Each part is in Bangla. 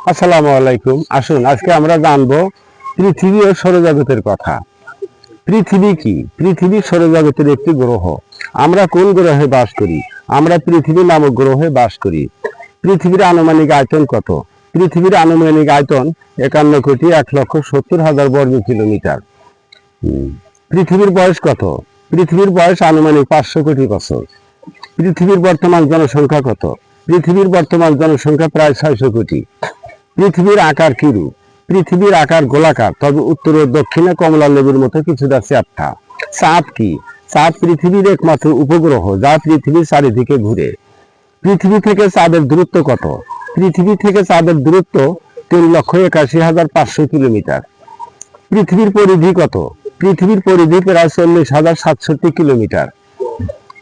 আসসালামু আলাইকুম। আসুন আজকে আমরা জানবো পৃথিবী ও সৌরজগতের কথা। পৃথিবী কি? পৃথিবী সৌরজগতের একটি গ্রহ। আমরা কোন গ্রহে বাস করি? আমরা পৃথিবী নামক গ্রহে বাস করি। পৃথিবীর আনুমানিক আয়তন কত? পৃথিবীর আনুমানিক আয়তন 51,70,000 বর্গ কিলোমিটার। পৃথিবীর বয়স কত? পৃথিবীর বয়স আনুমানিক 500 কোটি বছর। পৃথিবীর বর্তমান জনসংখ্যা কত? পৃথিবীর বর্তমান জনসংখ্যা প্রায় 600 কোটি। পৃথিবীর আকার কিরূপ? পৃথিবীর আকার গোলাকার, তবে উত্তর ও দক্ষিণে কমলা লেবুর মতো কিছুটা চ্যাপ্টা। চাঁদ কি? চাঁদ পৃথিবীর একমাত্র উপগ্রহ যা পৃথিবীর চারিদিকে ঘুরে। পৃথিবী থেকে চাঁদের দূরত্ব কত? পৃথিবী থেকে চাঁদের দূরত্ব 3,81,500 কিলোমিটার। পৃথিবীর পরিধি কত? পৃথিবীর পরিধি প্রায় 40,067 কিলোমিটার।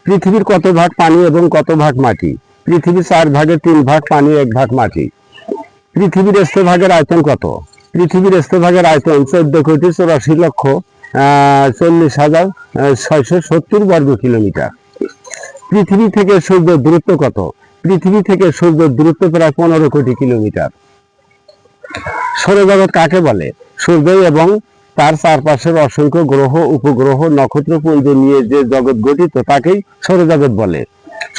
পৃথিবীর কত ভাগ পানি এবং কত ভাগ মাটি? পৃথিবীর 4 ভাগের 3 ভাগ পানি, 1 ভাগ মাটি। পৃথিবীর স্থলভাগের আয়তন কত? পৃথিবীর স্থলভাগের আয়তন 14,84,40,670 বর্গ কিলোমিটার। পৃথিবী থেকে সূর্যের দূরত্ব কত? পৃথিবী থেকে সূর্যের দূরত্ব প্রায় 15 কোটি কিলোমিটার। সৌরজগৎ কাকে বলে? সূর্য এবং তার চারপাশের অসংখ্য গ্রহ, উপগ্রহ, নক্ষত্রপুঞ্জ নিয়ে যে জগৎ গঠিত তাকেই সৌরজগৎ বলে।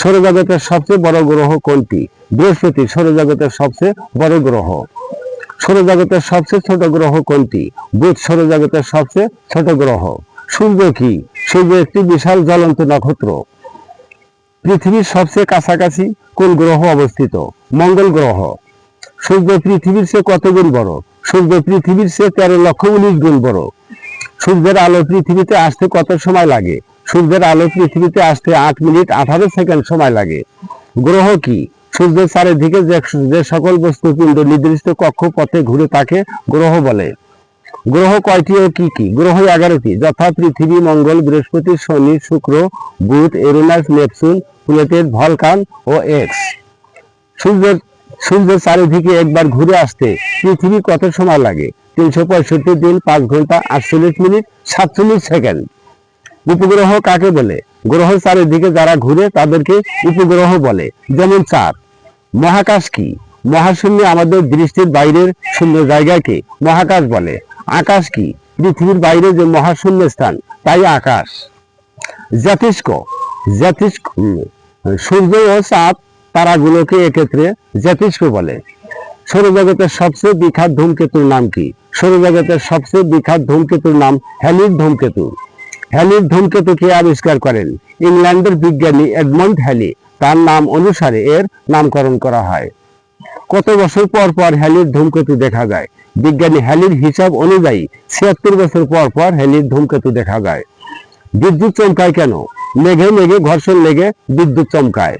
সৌরজগতের সবচেয়ে বড় গ্রহ কোনটি? বৃহস্পতি সৌরজগতের সবচেয়ে বড় গ্রহ। সৌরজগতের সবচেয়ে ছোট গ্রহ কোনটি? বুধ সৌরজগতের সবচেয়ে ছোট গ্রহ। সূর্য কি? সূর্য একটি বিশাল জ্বলন্ত নক্ষত্র। পৃথিবীর সবচেয়ে কাছাকাছি কোন গ্রহ অবস্থিত? মঙ্গল গ্রহ। সূর্য পৃথিবীর চেয়ে কত গুণ বড়? সূর্য পৃথিবীর চেয়ে 13,19,000 গুণ বড়। সূর্যের আলো পৃথিবীতে আসতে কত সময় লাগে? সূর্যের আলো পৃথিবীতে আসতে 8 মিনিট 18 সেকেন্ড সময় লাগে। গ্রহ কি? সূর্যের চারিদিকে যে সকল বস্তুপিণ্ড নির্দিষ্ট কক্ষপথে ঘুরে তাকে গ্রহ বলে। গ্রহ কয়টি ও কি কি? গ্রহ 11টি, যথা পৃথিবী, মঙ্গল, বৃহস্পতি, শনি, শুক্র, বুধ, ইউরেনাস, নেপচুন, প্লুটো, ভলকান ও এক্স। সূর্যের চারিদিকে একবার ঘুরে আসতে পৃথিবী কত সময় লাগে? 365 দিন, 5 ঘন্টা, 48 মিনিট, 47 সেকেন্ড। উপগ্রহ কাকে বলে? গ্রহ চারিদিকে যারা ঘুরে তাদেরকে উপগ্রহ বলে, যেমন চাঁদ। মহাকাশ কি? মহাশূন্যে আমাদের দৃষ্টির বাইরের শূন্য জায়গাকে মহাকাশ বলে। আকাশ কি? পৃথিবীর বাইরে যে মহাশূন্য স্থান তাই আকাশ। জ্যোতিষ্ক জ্যোতিষ্ক সূর্য ও চাঁদ তারাগুলোকে এক্ষেত্রে জ্যোতিষ্ক বলে। সৌরজগতের সবচেয়ে বিখ্যাত ধূমকেতুর নাম কি? সৌরজগতের সবচেয়ে বিখ্যাত ধূমকেতুর নাম হ্যালির ধূমকেতু। হ্যালির ধূমকেতু কে আবিষ্কার করেন? ইংল্যান্ডের বিজ্ঞানী এডমন্ড হ্যালি। তার নাম অনুসারে এর নামকরণ করা হয়। কত বছর পর পর হ্যালির ধূমকেতু দেখা যায়? বিজ্ঞানী হ্যালির হিসাব অনুযায়ী 76 বছর পর পর হ্যালির ধূমকেতু দেখা যায়। বিদ্যুৎ চমকায় কেন? মেঘে মেঘে ঘর্ষণ লেগে বিদ্যুৎ চমকায়।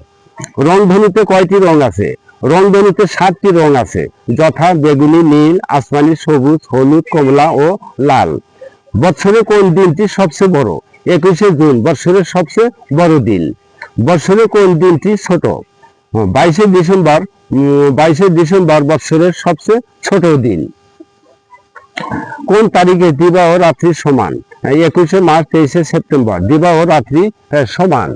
রংধনুতে কয়টি রং আছে? রংধনুতে 7টি রং আছে, যথা বেগুনি, নীল, আসমানি, সবুজ, হলুদ, কমলা ও লাল। বছরে কোন দিনটি সবচেয়ে বড়? 21শে জুন বছরের সবচেয়ে বড় দিন। বছরে কোন দিনটি ছোট? 22শে ডিসেম্বর 22শে ডিসেম্বর বছরের সবচেয়ে ছোট দিন। কোন তারিখে দিবা ও রাত্রি সমান? 21শে মার্চ, 23শে সেপ্টেম্বর। দিবা ও রাত্রি সমান।